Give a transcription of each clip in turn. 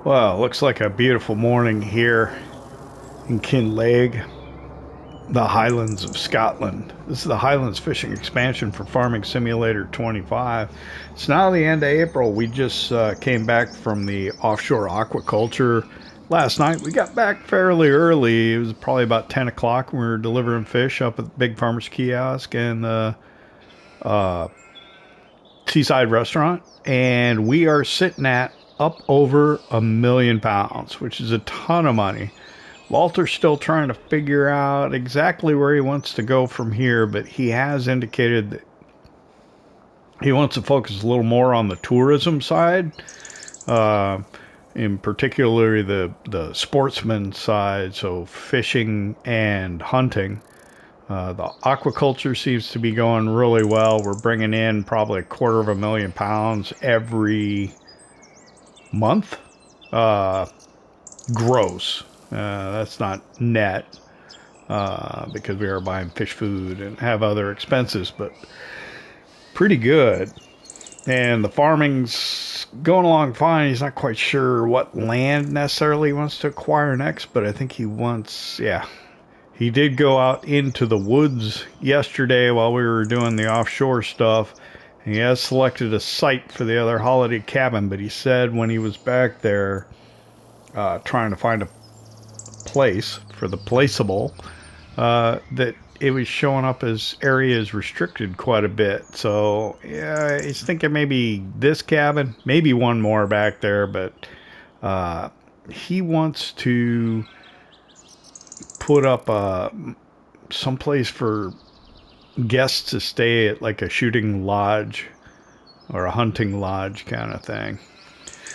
Well, looks like a beautiful morning here in Kinlaig, the Highlands of Scotland. This is the Highlands Fishing Expansion for Farming Simulator 25. It's now the end of April. We just came back from the offshore aquaculture last night. We got back fairly early. It was probably about 10 o'clock. We were delivering fish up at the Big Farmer's Kiosk and the seaside restaurant. And we are sitting at up over £1,000,000, which is a ton of money. Walter's still trying to figure out exactly where he wants to go from here, but he has indicated that he wants to focus a little more on the tourism side, in particular the sportsman side, so fishing and hunting. The aquaculture seems to be going really well. We're bringing in probably £250,000 every month, gross. That's not net, because we are buying fish food and have other expenses, but pretty good. And the farming's going along fine. He's not quite sure what land necessarily he wants to acquire next, but I think he wants, he did go out into the woods yesterday while we were doing the offshore stuff. He has selected a site for the other holiday cabin, but he said when he was back there trying to find a place for the placeable, that it was showing up as areas restricted quite a bit. So yeah, he's thinking maybe this cabin, maybe one more back there, but he wants to put up some place for guests to stay at, like a shooting lodge or a hunting lodge kind of thing.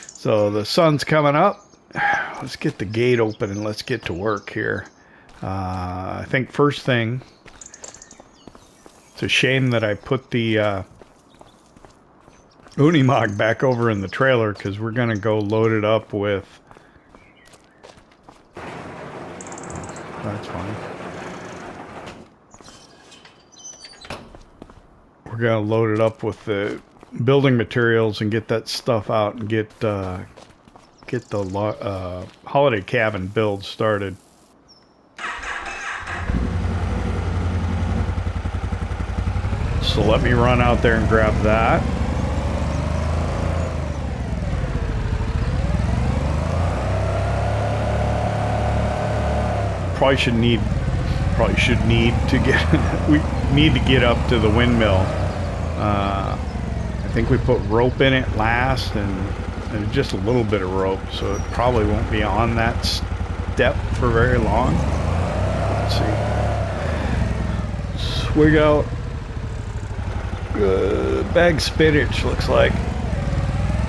So the sun's coming up. Let's get the gate open and let's get to work here. I think first thing, it's a shame that I put the Unimog back over in the trailer, because we're going to go load it up with... That's fine. We're going to load it up with the building materials and get that stuff out and get the holiday cabin build started. So let me run out there and grab that. Probably should need to get we need to get up to the windmill. I think we put rope in it last, and just a little bit of rope, so it probably won't be on that step for very long. Let's see. Swig out. Bag spinach, looks like.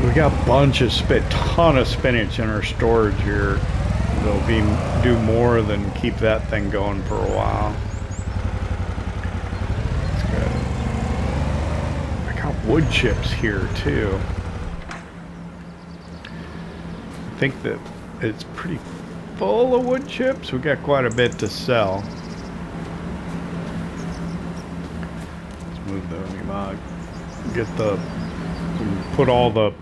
We got a bunch of ton of spinach in our storage here. They'll do more than keep that thing going for a while. That's good. I got wood chips here too. I think that it's pretty full of wood chips. We got quite a bit to sell. Let's move the Unimog. Put all the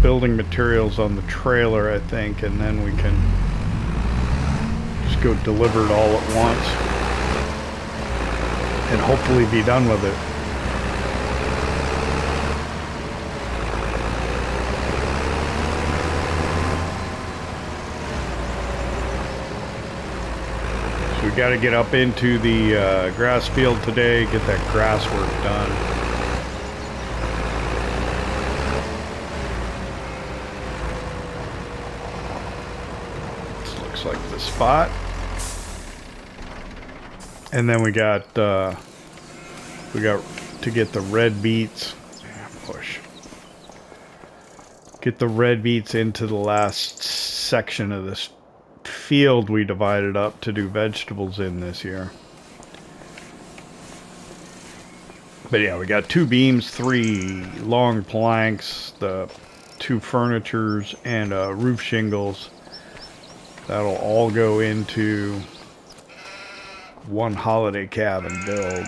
building materials on the trailer, I think, and then we can just go deliver it all at once and hopefully be done with it. So we got to get up into the grass field today, get that grass work done. Like the spot, and then we got to get the red beets. Get the red beets into the last section of this field we divided up to do vegetables in this year. But yeah, we got 2 beams, 3 long planks, the 2 furnitures, and roof shingles. That'll all go into one holiday cabin build.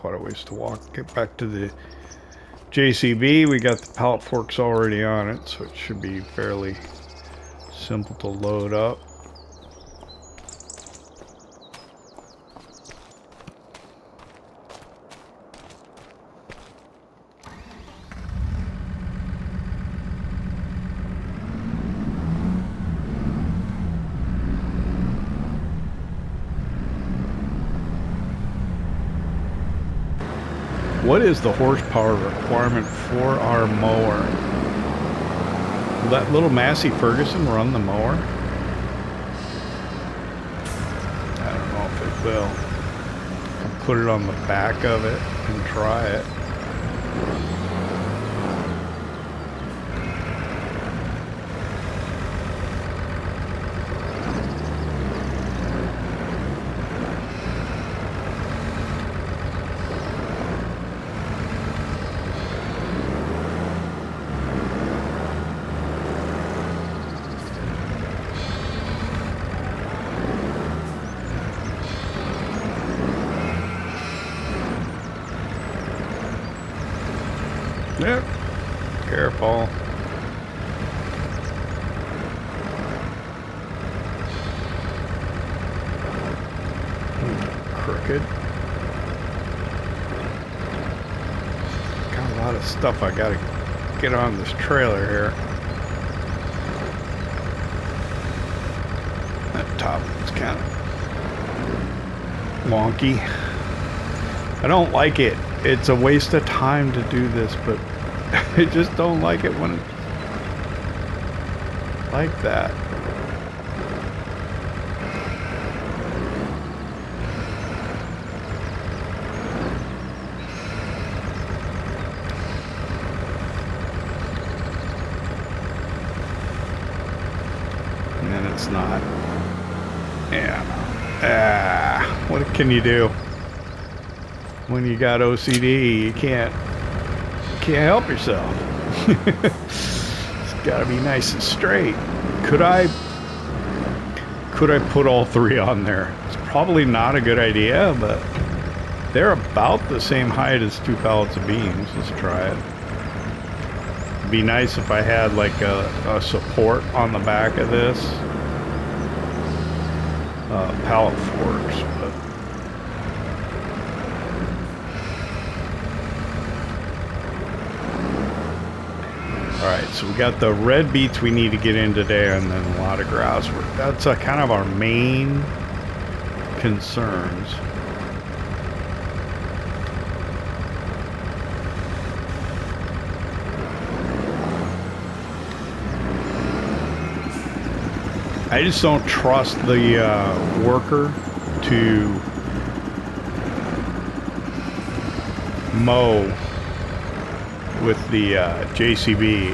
quite a ways to walk. Get back to the JCB. We got the pallet forks already on it, so it should be fairly simple to load up. What is the horsepower requirement for our mower? Will that little Massey Ferguson run the mower? I don't know if it will. I'll put it on the back of it and try it. Yep. Careful. Crooked. Got a lot of stuff I gotta get on this trailer here. That top is kind of wonky. I don't like it. It's a waste of time to do this, but I just don't like it when it's like that. And then it's not. Yeah. What can you do? When you got OCD, you can't help yourself. It's gotta be nice and straight. Could I put all three on there? It's probably not a good idea, but they're about the same height as 2 pallets of beans. Let's try it. It'd be nice if I had like a support on the back of this. Pallet forks, but alright, so we got the red beets we need to get in today, and then a lot of grass work. That's kind of our main concerns. I just don't trust the worker to mow with the JCB.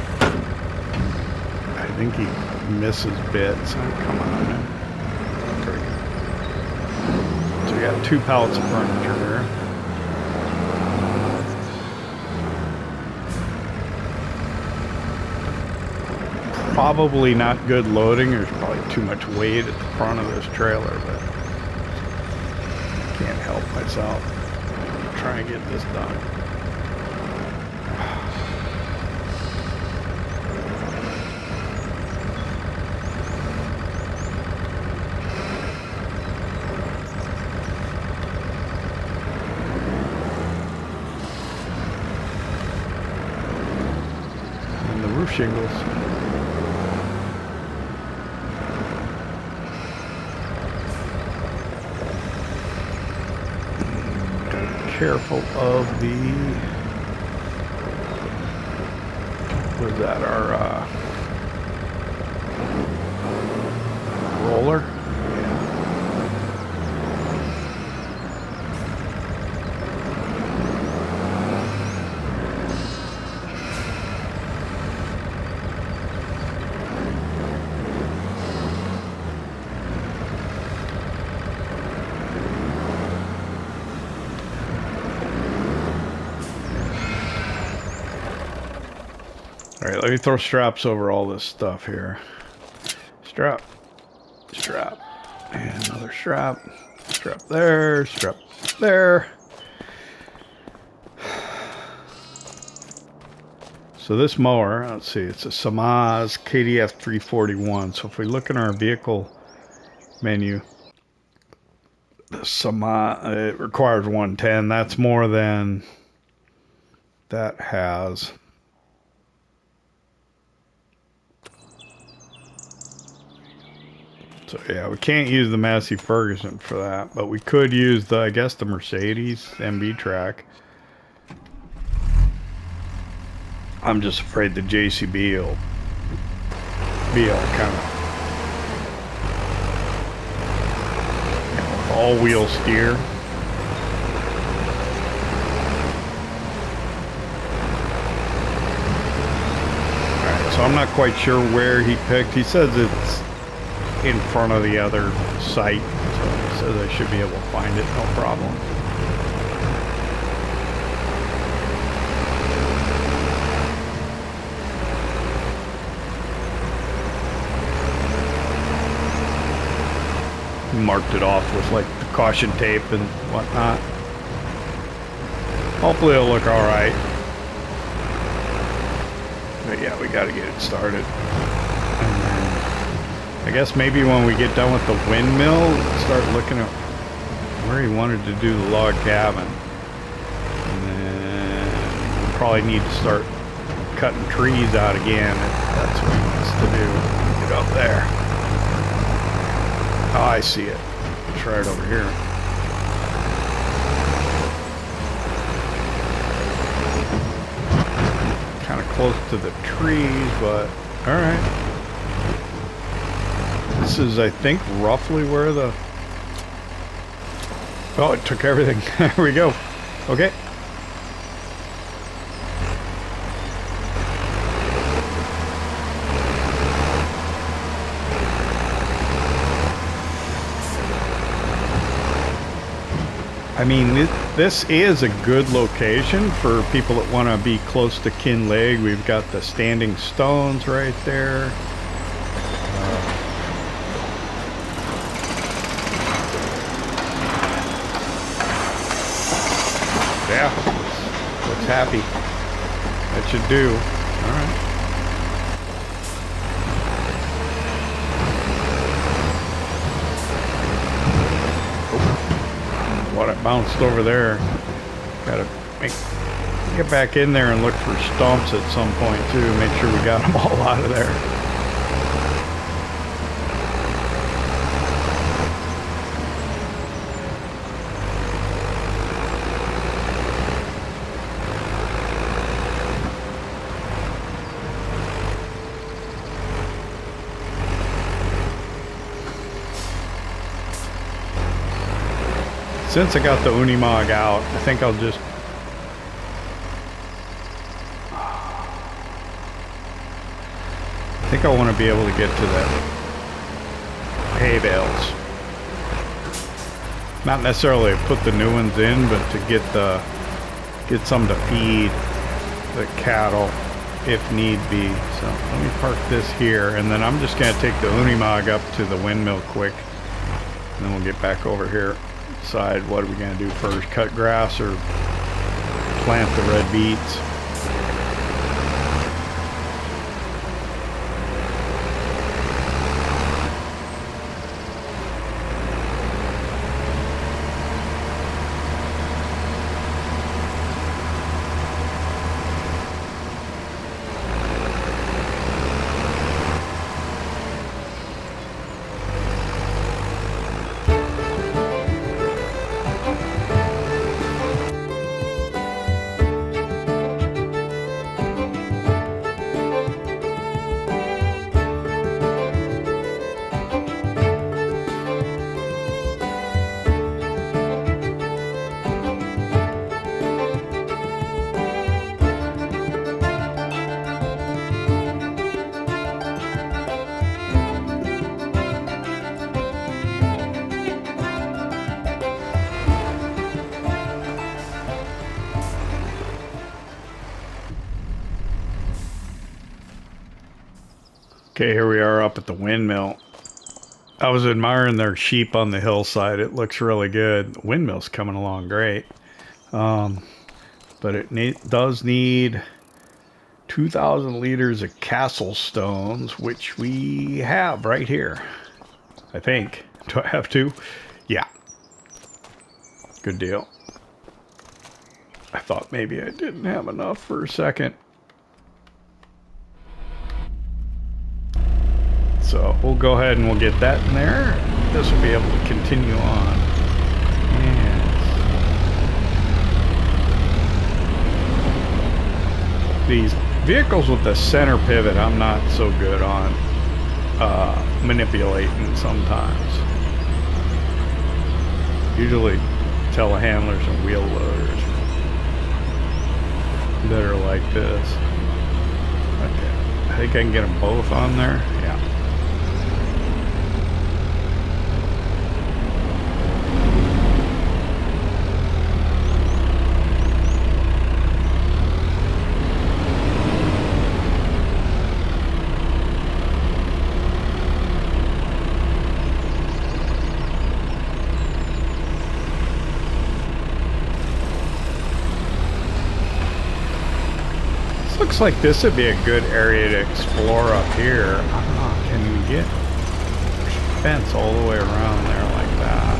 I think he misses bits. Oh, come on. Pretty good. So we got 2 pallets of furniture here. Probably not good loading. There's probably too much weight at the front of this trailer, but can't help myself. Try and get this done. And the roof shingles. Careful of the, was that our roller? Alright, let me throw straps over all this stuff here. Strap, strap, and another strap, strap there, strap there. So this mower, let's see, it's a Samaz KDF 341. So if we look in our vehicle menu, the Samaz, it requires 110. That's more than that has. So yeah, we can't use the Massey Ferguson for that, but we could use the, I guess, the Mercedes MB track. I'm just afraid the JCB will be all kind of, you know, all-wheel steer. Alright, so I'm not quite sure where he picked. He says it's in front of the other site, so he says I should be able to find it, no problem. Marked it off with like the caution tape and whatnot. Hopefully it'll look all right. But yeah, we got to get it started. And then I guess maybe when we get done with the windmill, start looking at where he wanted to do the log cabin. And then we'll probably need to start cutting trees out again if that's what he wants to do. Get up there. Oh, I see it. It's right over here. Kind of close to the trees, but alright. This is, I think, roughly where the... Oh, it took everything. There we go. Okay. I mean, this is a good location for people that want to be close to Kinlaig. We've got the standing stones right there. Yeah, looks happy. That should do. All right. What it bounced over there. Gotta get back in there and look for stumps at some point too. Make sure we got them all out of there. Since I got the Unimog out, I think I'll just... I think I want to be able to get to the hay bales. Not necessarily put the new ones in, but to get some to feed the cattle if need be. So let me park this here, and then I'm just going to take the Unimog up to the windmill quick, and then we'll get back over here. Decide what are we going to do first, cut grass or plant the red beets. Okay, here we are up at the windmill. I was admiring their sheep on the hillside. It looks really good. The windmill's coming along great. But it does need 2,000 liters of castle stones, which we have right here. I think. Do I have to? Yeah. Good deal. I thought maybe I didn't have enough for a second. So we'll go ahead and we'll get that in there. This will be able to continue on. And these vehicles with the center pivot, I'm not so good on manipulating sometimes. Usually telehandlers and wheel loaders that are like this. Okay, I think I can get them both on there. Yeah. Looks like this would be a good area to explore up here. I don't know, can we get a fence all the way around there like that?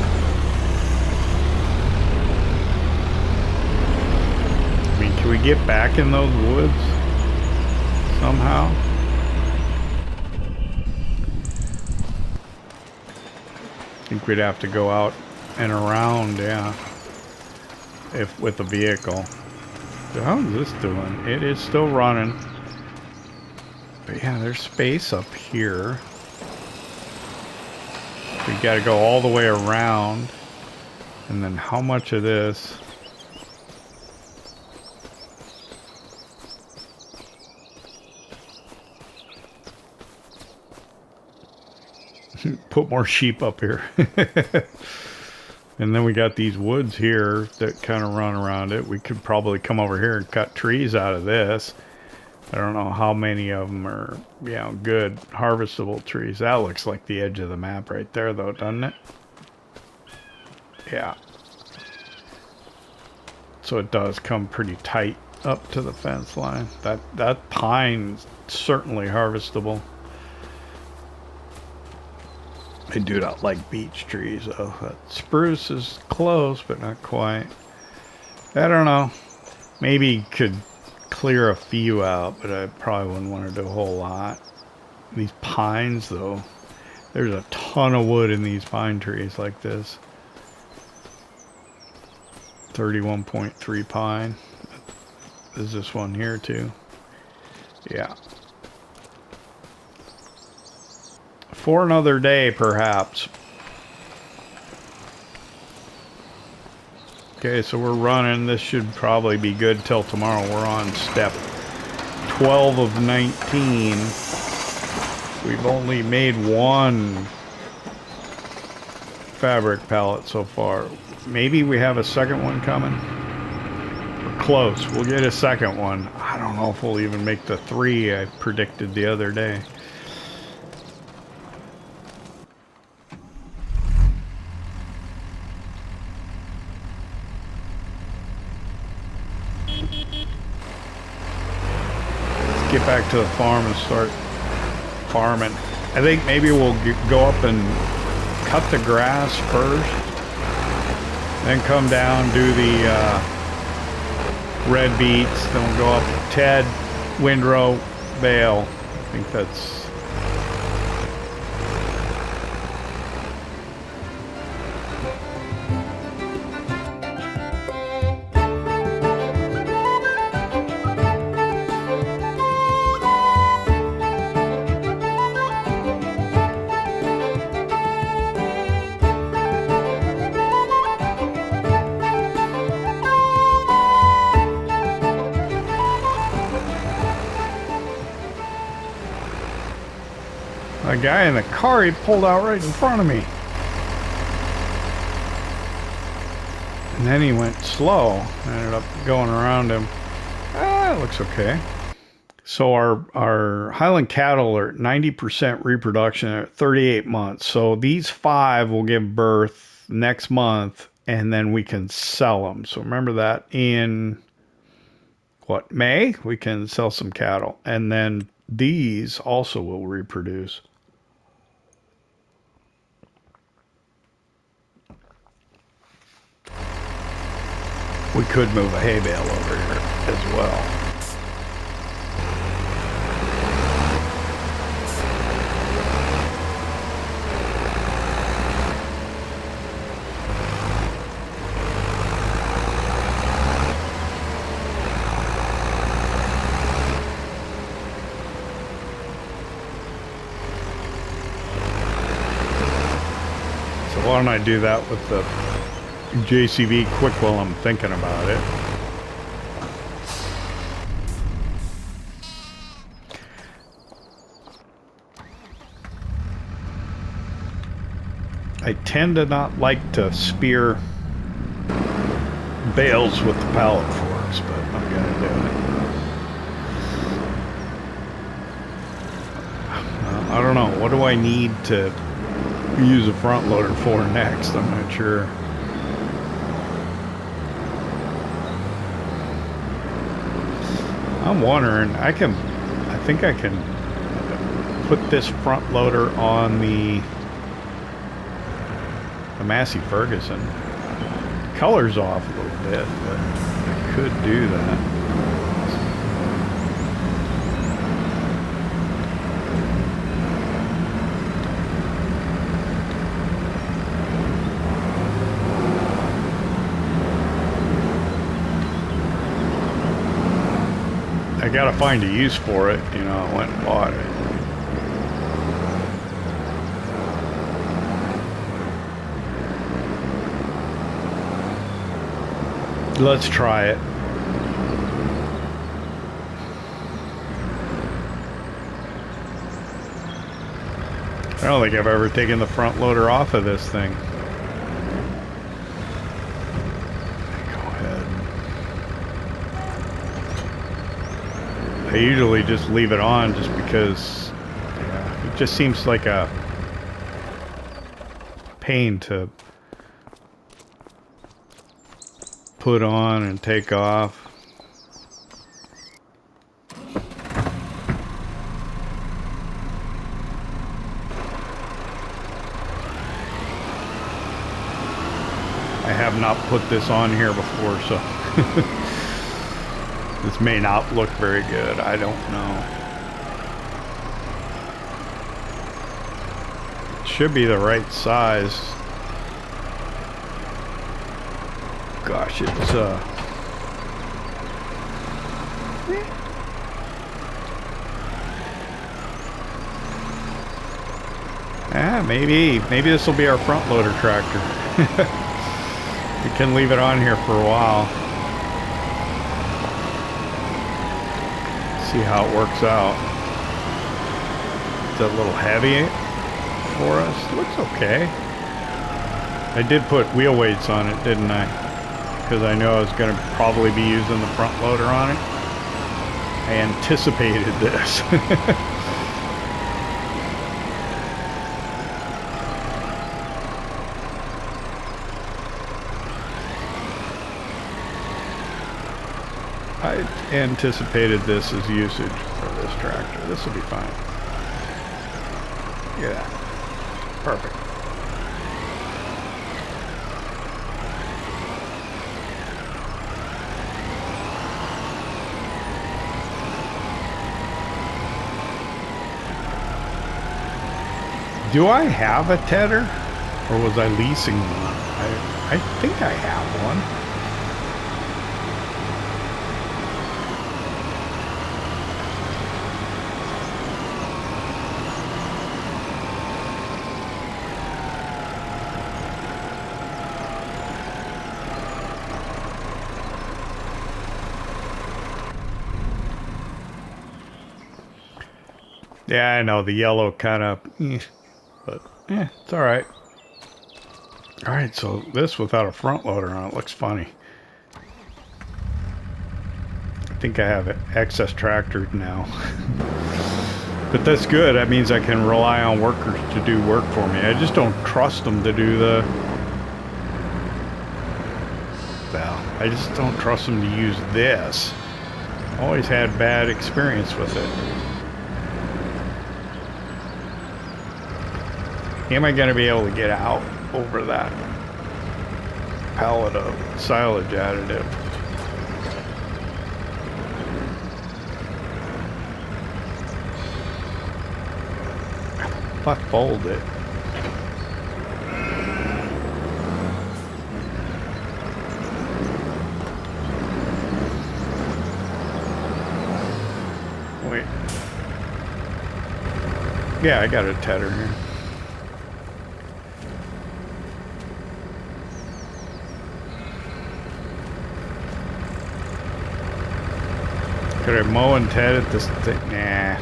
I mean, can we get back in those woods somehow? I think we'd have to go out and around, yeah, if with a vehicle. How is this doing? It is still running. But yeah, there's space up here. We gotta go all the way around. And then how much of this? Put more sheep up here. And then we got these woods here that kind of run around it. We could probably come over here and cut trees out of this. I don't know how many of them are, you know, good harvestable trees. That looks like the edge of the map right there, though, doesn't it? Yeah. So it does come pretty tight up to the fence line. That pine's certainly harvestable. I do not like beech trees, though. That spruce is close, but not quite. I don't know. Maybe could clear a few out, but I probably wouldn't want to do a whole lot. These pines, though. There's a ton of wood in these pine trees like this. 31.3 pine. Is this one here, too? Yeah. For another day, perhaps. Okay, so we're running. This should probably be good till tomorrow. We're on step 12 of 19. We've only made one fabric pallet so far. Maybe we have a second one coming. We're close. We'll get a second one. I don't know if we'll even make the 3 I predicted the other day. Get back to the farm and start farming. I think maybe we'll go up and cut the grass first, then come down, do the red beets, then we'll go up Ted, windrow, bale. I think that's a guy in the car. He pulled out right in front of me. And then he went slow. I ended up going around him. It looks okay. So our Highland cattle are 90% reproduction at 38 months. So these 5 will give birth next month, and then we can sell them. So remember that in what, May, we can sell some cattle. And then these also will reproduce. We could move a hay bale over here as well. So why don't I do that with the JCB quick while I'm thinking about it. I tend to not like to spear bales with the pallet forks, but I'm gonna do it. I don't know. What do I need to use a front loader for next? I'm not sure. I'm wondering, I think I can put this front loader on the Massey Ferguson. The color's off a little bit, but I could do that. I gotta find a use for it, you know. I went and bought it. Let's try it. I don't think I've ever taken the front loader off of this thing. I usually just leave it on just because it just seems like a pain to put on and take off. I have not put this on here before, so this may not look very good. I don't know. It should be the right size. Gosh, it's maybe this will be our front loader tractor. We can leave it on here for a while. See how it works out. It's a little heavy for us. Looks okay. I did put wheel weights on it, didn't I? Because I know I was going to probably be using the front loader on it. I anticipated this. I anticipated this as usage for this tractor. This will be fine. Yeah, perfect. Do I have a tedder, or was I leasing one? I think I have one. Yeah, I know, the yellow kind of, but yeah, it's all right. All right, so this without a front loader on it looks funny. I think I have it excess tractored now. But that's good. That means I can rely on workers to do work for me. I just don't trust them to do the... Well, I just don't trust them to use this Always had bad experience with it. Am I going to be able to get out over that pallet of silage additive? Fuck, fold it. Wait. Yeah, I got a tedder here. Could I mow and ted at this thing? Nah.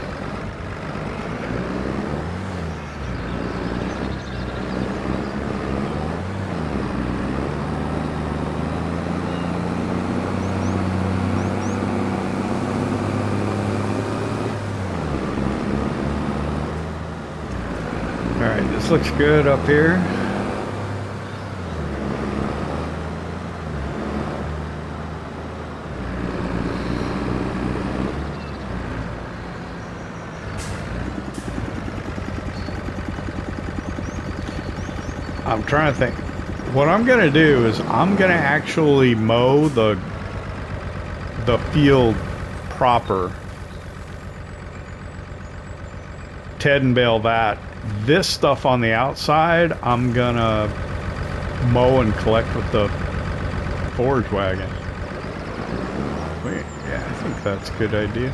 Alright, this looks good up here. I'm trying to think. What I'm gonna do is I'm gonna actually mow the field proper, ted and bale that. This stuff on the outside, I'm gonna mow and collect with the forage wagon. Wait, yeah, I think that's a good idea.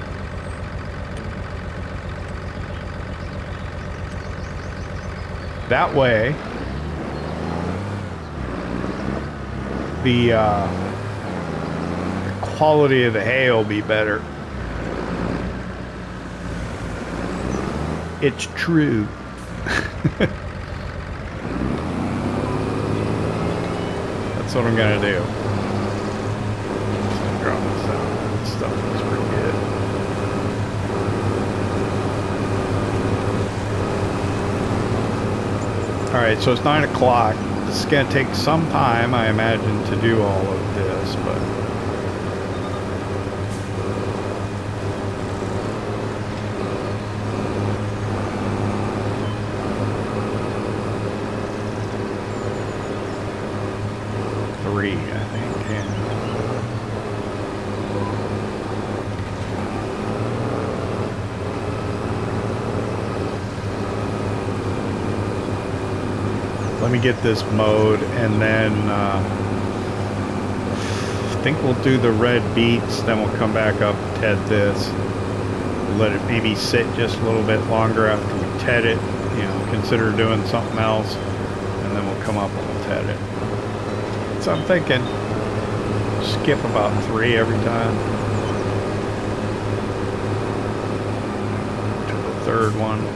That way, the quality of the hay will be better. It's true. That's what I'm gonna do. So drop this out. This stuff looks pretty good. Alright, so it's 9 o'clock. This is gonna take some time, I imagine, to do all of this, but three, I think, yeah. Let me get this mowed, and then I think we'll do the red beets, then we'll come back up, ted this, let it maybe sit just a little bit longer after we ted it, you know, consider doing something else, and then we'll come up and we'll ted it. So I'm thinking, skip about 3 every time to the third one.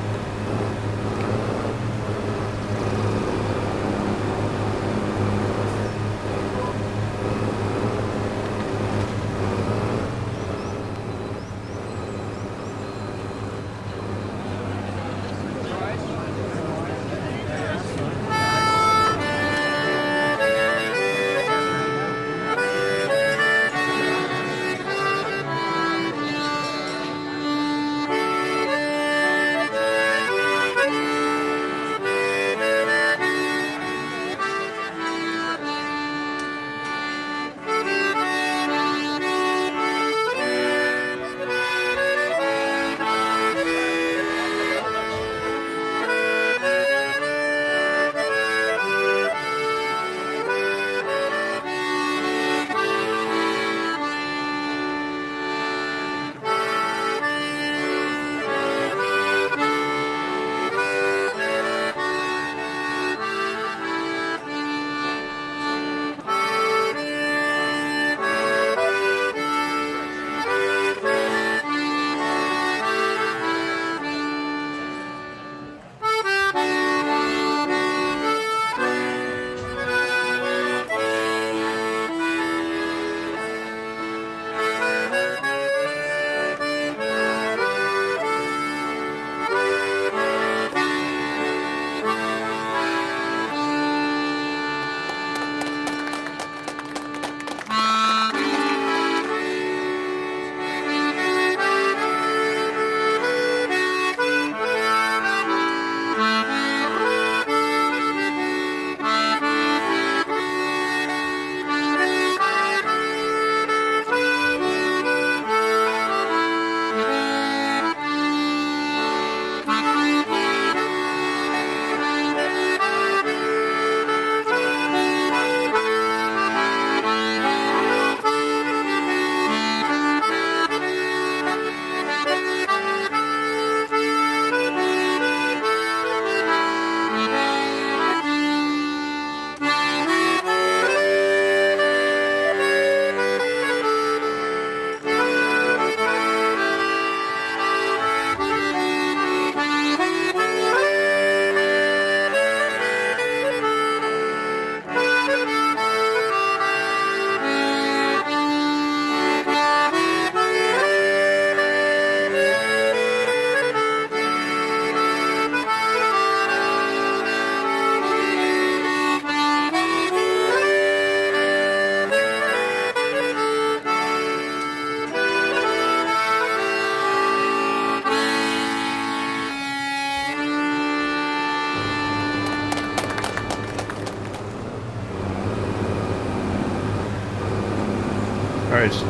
right, it's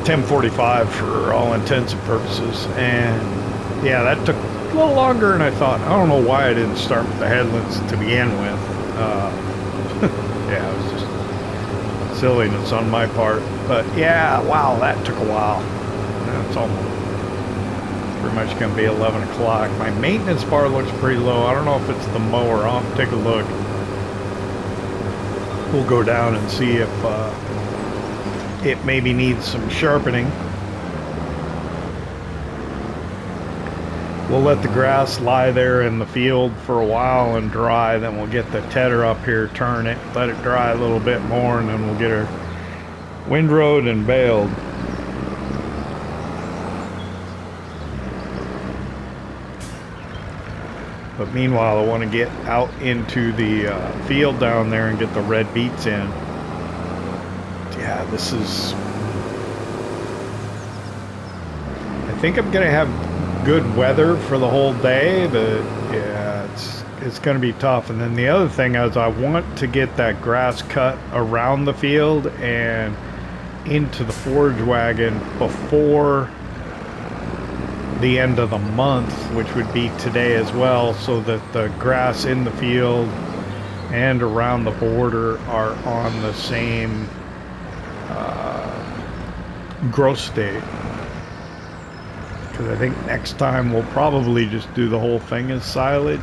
10:45 for all intents and purposes, and yeah, that took a little longer than I thought. I don't know why I didn't start with the headlands to begin with. Yeah, it was just silliness on my part. But yeah, wow, that took a while. It's almost pretty much going to be 11 o'clock. My maintenance bar looks pretty low. I don't know if it's the mower. I'll have to take a look. We'll go down and see if it maybe needs some sharpening. We'll let the grass lie there in the field for a while and dry, then we'll get the tedder up here, turn it, let it dry a little bit more, and then we'll get her windrowed and baled. But meanwhile, I want to get out into the field down there and get the red beets in. Yeah, this is... I think I'm going to have good weather for the whole day, but yeah, it's going to be tough. And then the other thing is I want to get that grass cut around the field and into the forage wagon before the end of the month, which would be today as well, so that the grass in the field and around the border are on the same growth state. Because I think next time we'll probably just do the whole thing as silage.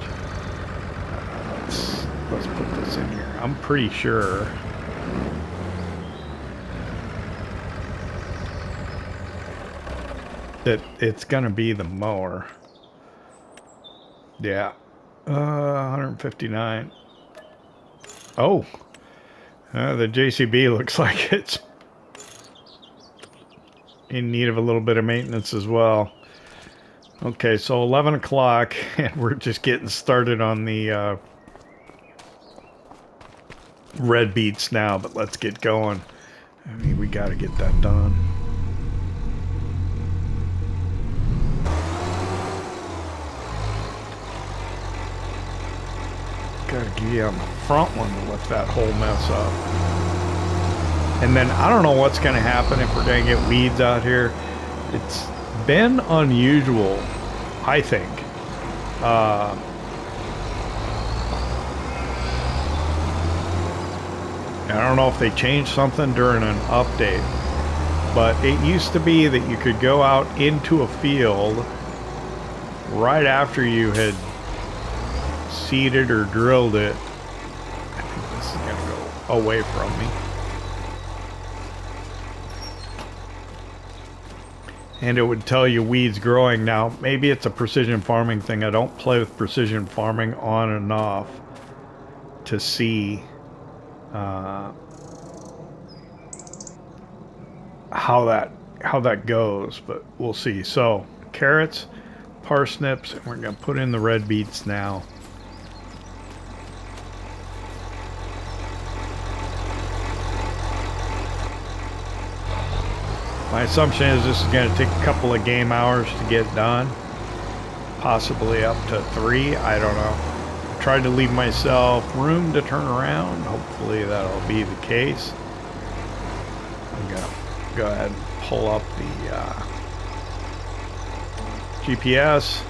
Let's put this in here. I'm pretty sure that it's gonna be the mower. Yeah. 159. Oh. The JCB looks like it's in need of a little bit of maintenance as well. Okay, so 11 o'clock, and we're just getting started on the red beets now, but let's get going. I mean, we got to get that done. Got to get on the front one to lift that whole mess up. And then I don't know what's going to happen if we're going to get weeds out here. It's been unusual, I think. I don't know if they changed something during an update, but it used to be that you could go out into a field right after you had seeded or drilled it. I think this is going to go away from me. And it would tell you weeds growing. Now, maybe it's a precision farming thing. I don't play with precision farming on and off to see how that goes, but we'll see. So, carrots, parsnips, and we're going to put in the red beets now. My assumption is this is going to take a couple of game hours to get done. Possibly up to 3. I don't know. I tried to leave myself room to turn around. Hopefully that'll be the case. I'm going to go ahead and pull up the GPS.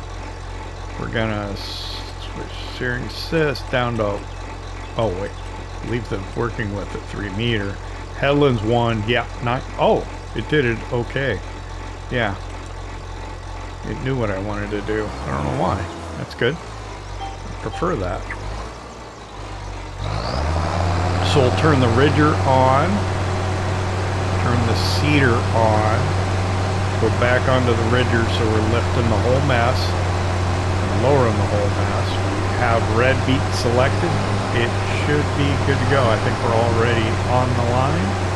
We're going to switch steering assist down to... Oh, wait. Leave the working with at 3 meter. Headlands 1. Yeah, 9. Oh! It did it okay. Yeah. It knew what I wanted to do. I don't know why. That's good. I prefer that. So we'll turn the ridger on. Turn the seeder on. Go back onto the ridger so we're lifting the whole mess. And lowering the whole mess. We have red beet selected. It should be good to go. I think we're already on the line.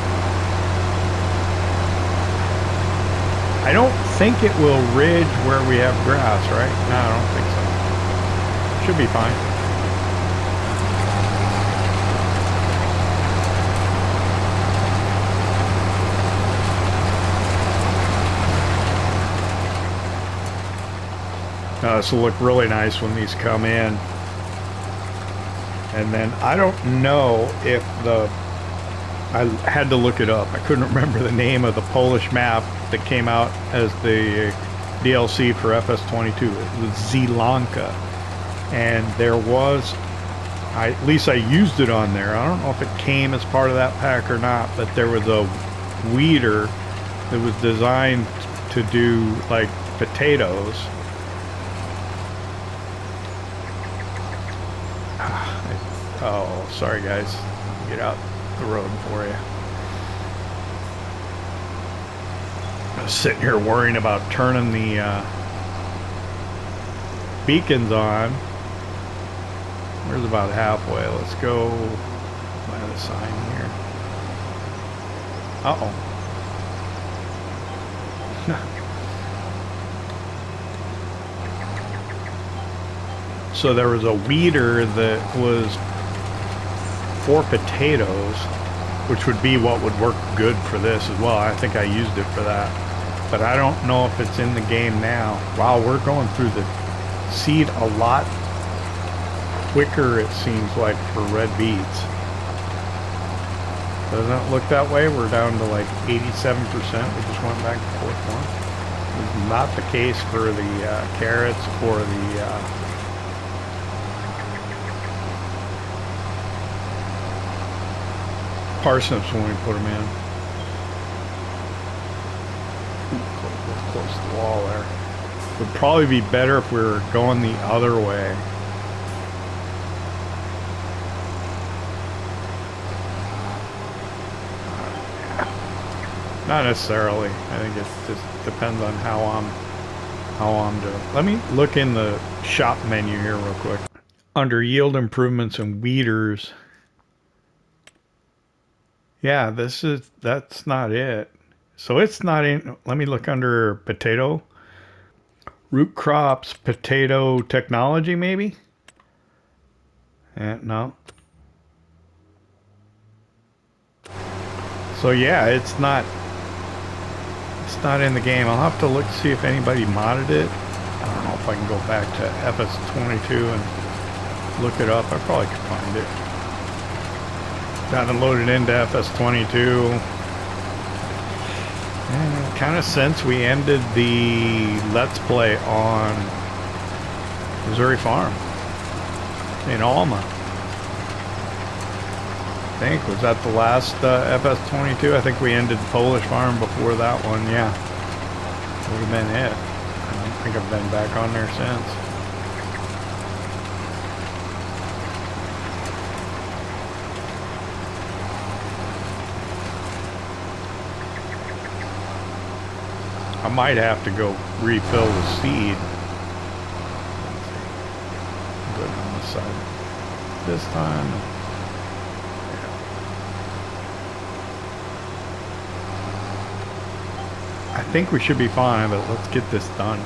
I don't think it will ridge where we have grass, right? No, I don't think so. Should be fine. Now this will look really nice when these come in. And then I don't know if the I had to look it up. I couldn't remember the name of the Polish map that came out as the DLC for FS22. It was Zielonka. And there was, at least I used it on there. I don't know if it came as part of that pack or not, but there was a weeder that was designed to do like potatoes. Oh, sorry guys. Get out the road for you. I was sitting here worrying about turning the beacons on. Where's about halfway? Let's go by the sign here. Uh-oh. So there was a weeder that was for potatoes, which would be what would work good for this as well. I think I used it for that, but I don't know if it's in the game now. Wow, we're going through the seed a lot quicker, it seems like, for red beets. Doesn't it look that way? We're down to like 87%. We just went back to fourth one. It's not the case for the carrots or the parsnips when we put them in. Close to the wall there. Would probably be better if we were going the other way. Not necessarily. I think it just depends on how I'm doing. Let me look in the shop menu here real quick. Under yield improvements and weeders. Yeah, that's not it. So it's not in. Let me look under potato. Root crops, potato technology, maybe? No. So yeah, it's not in the game. I'll have to look to see if anybody modded it. I don't know if I can go back to FS22 and look it up. I probably could find it. Got it loaded into FS22. And kind of since we ended the Let's Play on Missouri Farm in Alma. I think, was that the last FS22? I think we ended Polish Farm before that one, yeah. Would have been it. I don't think I've been back on there since. I might have to go refill the seed. Good on this side. This time. Yeah. I think we should be fine, but let's get this done.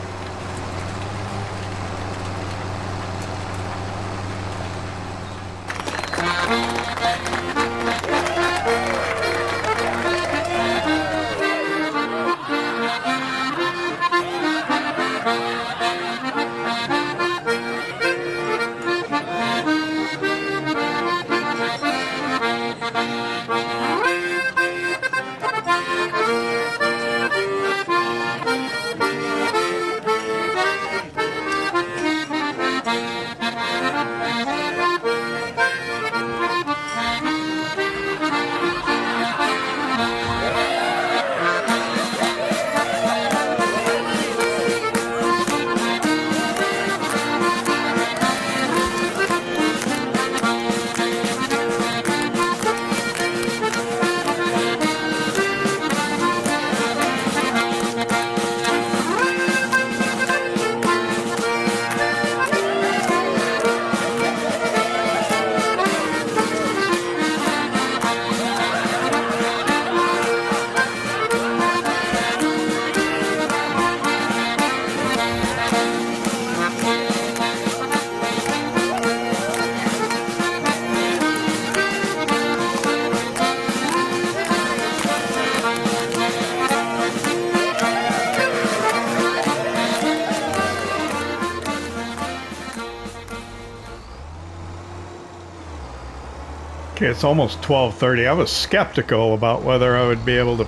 It's almost 12:30. I was skeptical about whether I would be able to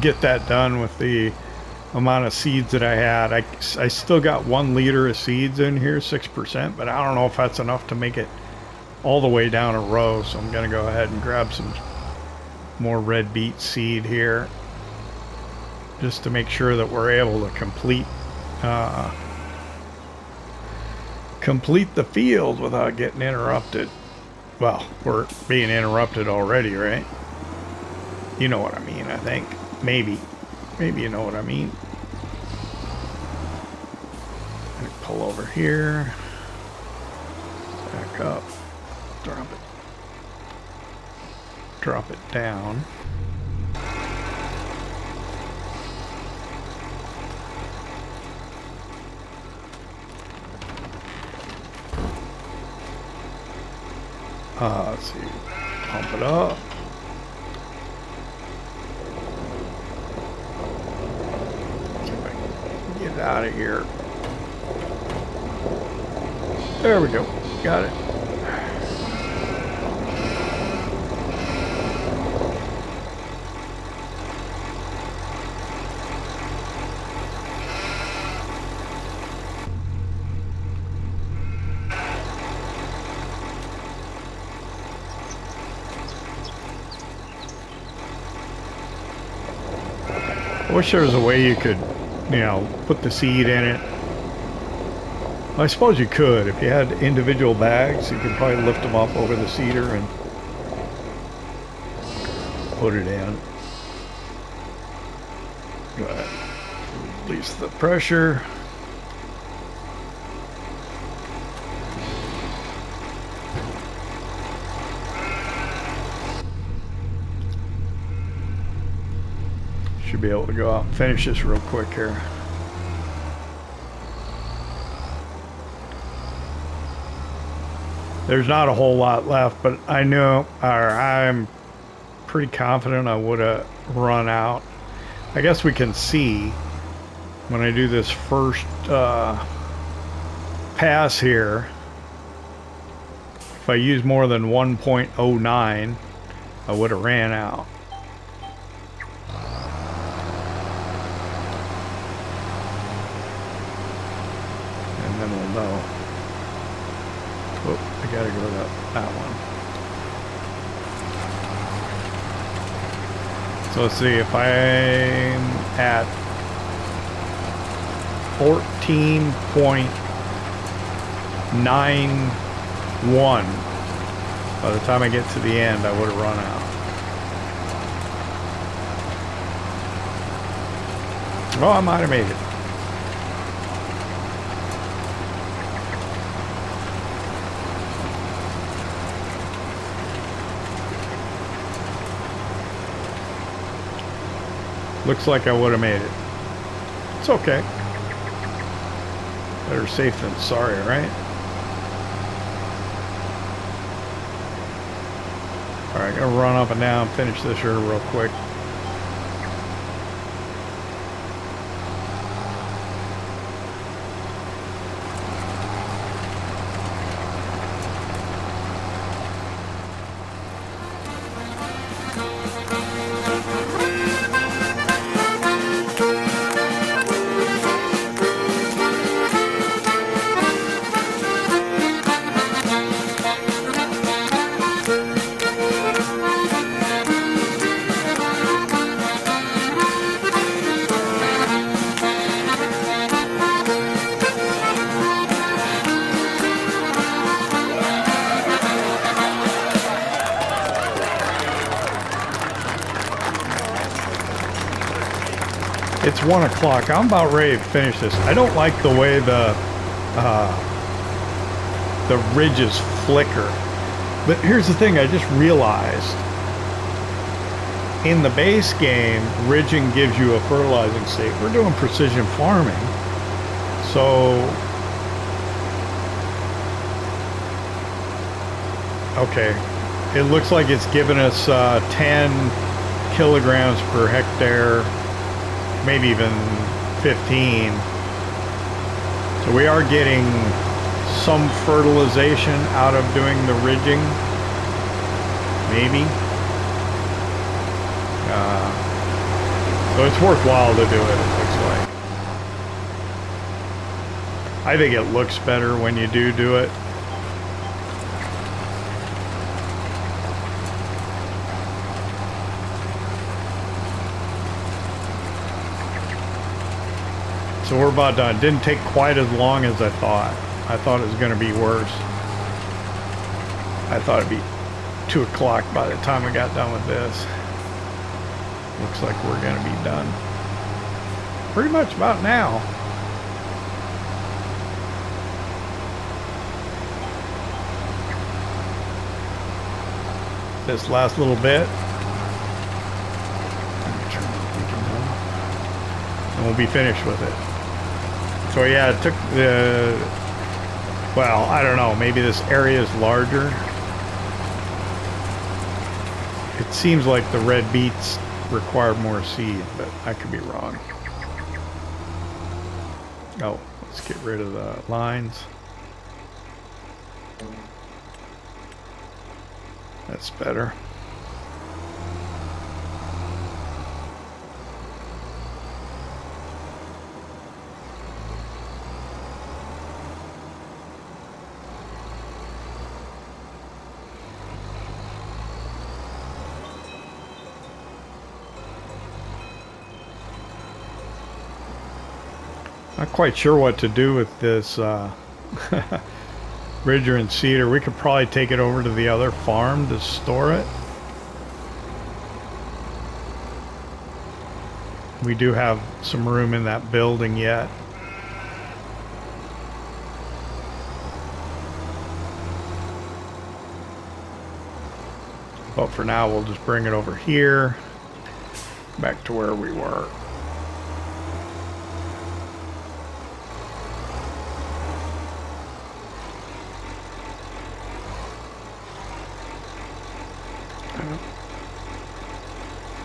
get that done with the amount of seeds that I had. I still got 1 liter of seeds in here, 6%, but I don't know if that's enough to make it all the way down a row. So I'm going to go ahead and grab some more red beet seed here, just to make sure that we're able to complete the field without getting interrupted. Well, we're being interrupted already, right? You know what I mean, I think. Maybe you know what I mean. Pull over here. Back up. Drop it down. Let's see. Pump it up. See if I can get it out of here. There we go. Got it. I wish there was a way you could, you know, put the seed in it. I suppose you could. If you had individual bags, you could probably lift them up over the seeder and put it in. Go ahead. Release the pressure. Should be able to go out and finish this real quick here. There's not a whole lot left, but I know, or I'm pretty confident I would have run out. I guess we can see when I do this first pass here, if I use more than 1.09, I would have ran out. And then we'll know. Oh, I gotta go to that one. So let's see, if I'm at 14.91, by the time I get to the end, I would have run out. Oh, I might have made it. Looks like I would have made it. It's okay. Better safe than sorry, right? Alright, gonna run up and down, finish this here real quick. It's 1 o'clock. I'm about ready to finish this. I don't like the way the ridges flicker. But here's the thing I just realized. In the base game, ridging gives you a fertilizing state. We're doing precision farming. So, okay. It looks like it's giving us 10 kilograms per hectare. Maybe even 15. So we are getting some fertilization out of doing the ridging. maybe. So it's worthwhile to do it looks like. I think it looks better when you do it. So we're about done. It didn't take quite as long as I thought. I thought it was going to be worse. I thought it'd be 2 o'clock by the time we got done with this. Looks like we're going to be done pretty much about now. This last little bit. And we'll be finished with it. So yeah, it took the, well, I don't know, maybe this area is larger. It seems like the red beets require more seed, but I could be wrong. Oh, let's get rid of the lines. That's better. Not quite sure what to do with this ridger and seeder. We could probably take it over to the other farm to store it. We do have some room in that building yet. But for now, we'll just bring it over here, back to where we were.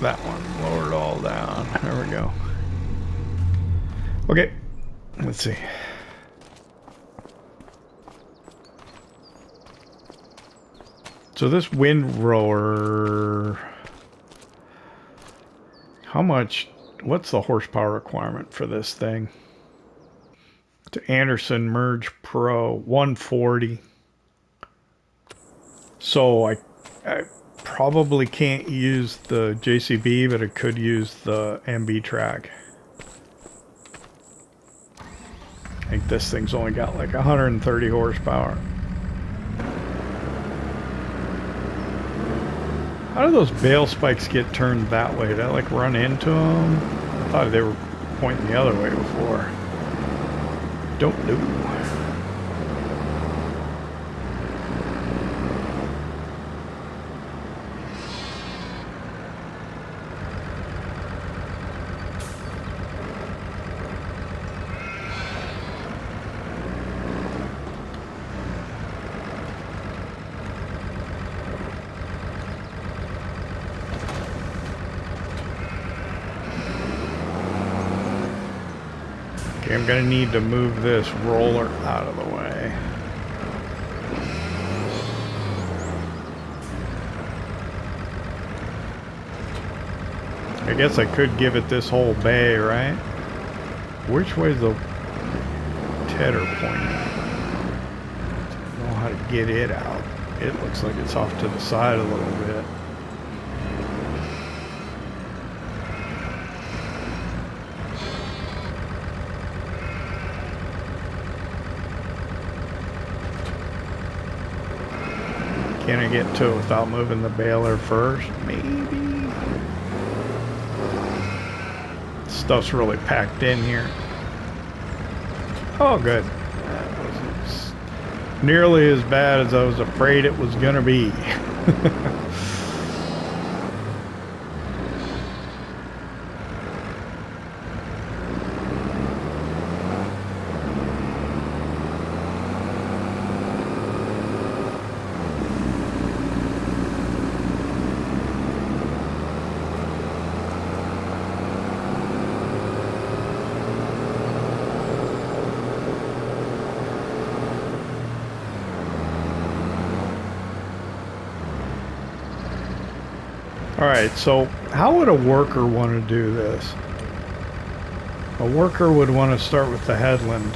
That one, lower it all down. There we go. Okay, let's see. So this windrower, how much, what's the horsepower requirement for this thing? To Anderson Merge Pro, 140. So I probably can't use the JCB, but I could use the MB track. I think this thing's only got like 130 horsepower. How do those bale spikes get turned that way? Did I like run into them? I thought they were pointing the other way before. Don't know. I'm going to need to move this roller out of the way. I guess I could give it this whole bay, right? Which way's the tedder pointing? I don't know how to get it out. It looks like it's off to the side a little bit. Can I get to it without moving the baler first? Maybe. Stuff's really packed in here. Oh, good. That wasn't nearly as bad as I was afraid it was gonna be. All right, so how would a worker want to do this? A worker would want to start with the headland.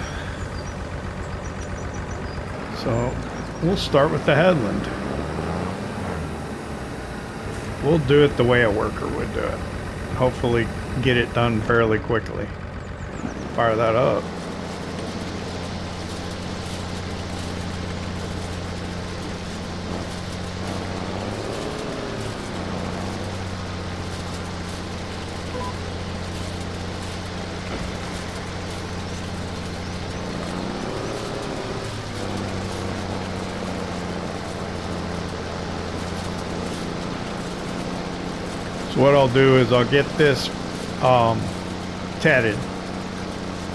So we'll start with the headland. We'll do it the way a worker would do it. Hopefully get it done fairly quickly. Fire that up. So what I'll do is I'll get this tedded.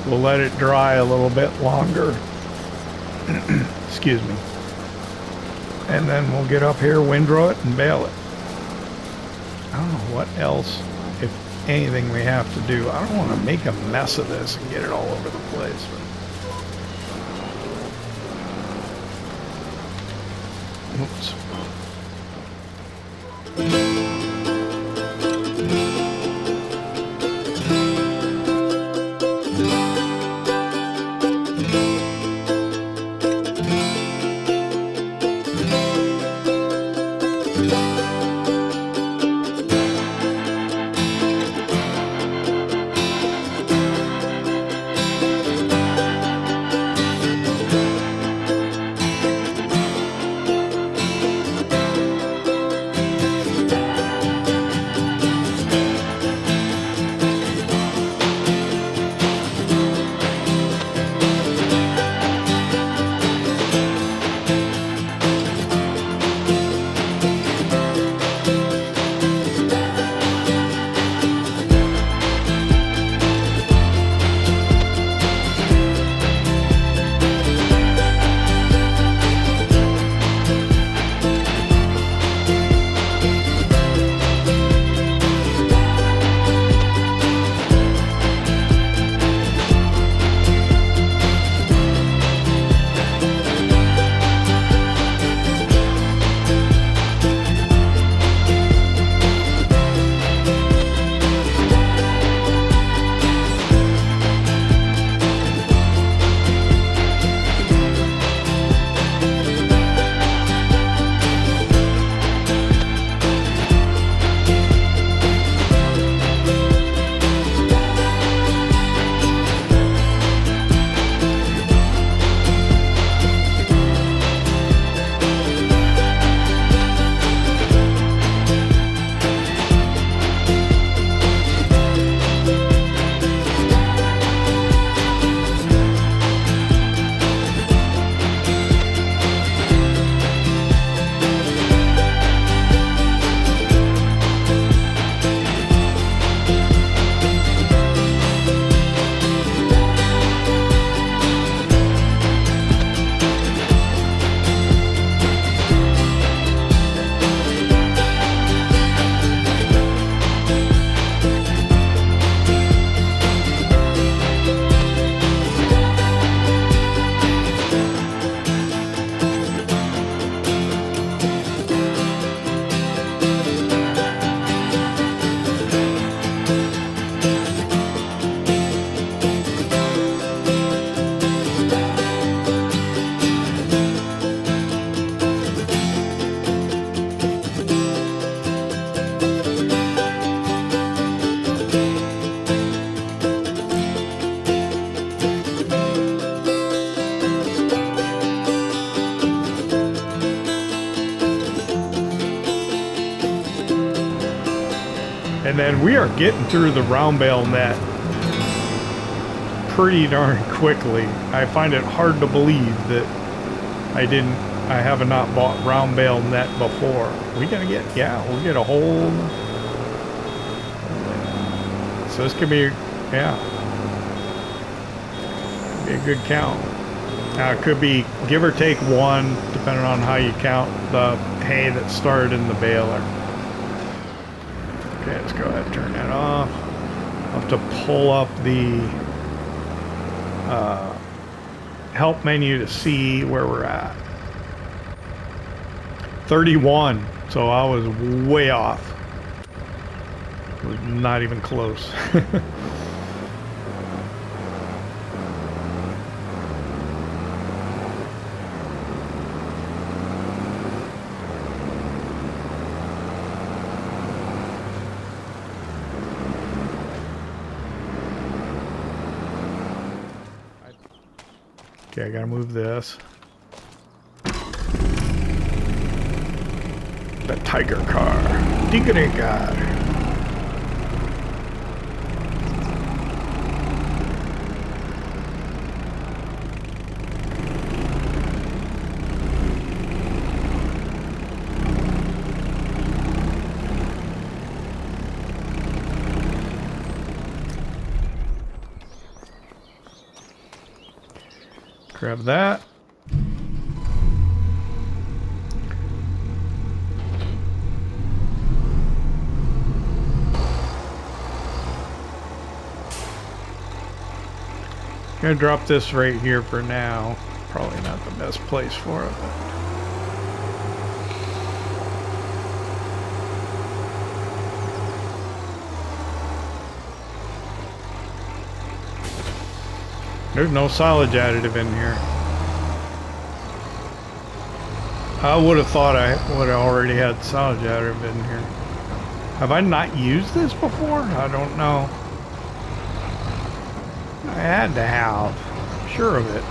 We'll let it dry a little bit longer. Excuse me. And then we'll get up here, windrow it, and bale it. I don't know what else, if anything, we have to do. I don't want to make a mess of this and get it all over the place. Oops. And then we are getting through the round bale net pretty darn quickly. I find it hard to believe that I have not bought round bale net before. We gonna get, yeah, we'll get a whole, so this could be, yeah, be a good count. Now it could be give or take one, depending on how you count the hay that started in the baler. Okay, let's go ahead and turn that off. I'll have to pull up the help menu to see where we're at. 31, so I was way off. Not even close. Okay, I gotta move this. That tiger car. Diggity car. Grab that. Gonna drop this right here for now. Probably not the best place for it. There's no silage additive in here. I would have thought I would have already had silage additive in here. Have I not used this before? I don't know. I had to have. Sure of it.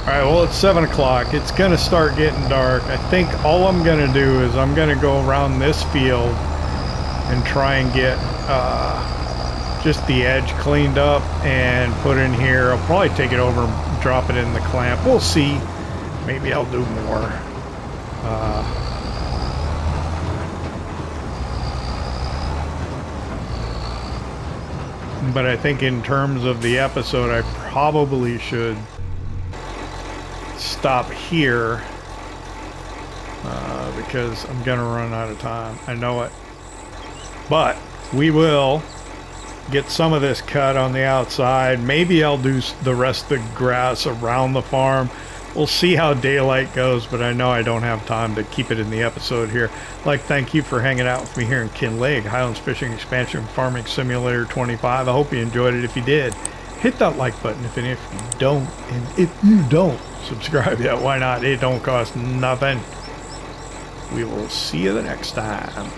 Alright, well it's 7 o'clock. It's going to start getting dark. I think all I'm going to do is I'm going to go around this field and try and get just the edge cleaned up and put in here. I'll probably take it over and drop it in the clamp. We'll see. Maybe I'll do more. But I think in terms of the episode, I probably should stop here because I'm gonna run out of time. I know it, but we will get some of this cut on the outside. Maybe I'll do the rest of the grass around the farm. We'll see how daylight goes, but I know I don't have time to keep it in the episode here. I'd like, thank you for hanging out with me here in Kinlaig, Highlands Fishing Expansion Farming Simulator 25. I hope you enjoyed it. If you did, hit that like button. If you don't, and if you don't subscribe yet, why not? It don't cost nothing. We will see you the next time.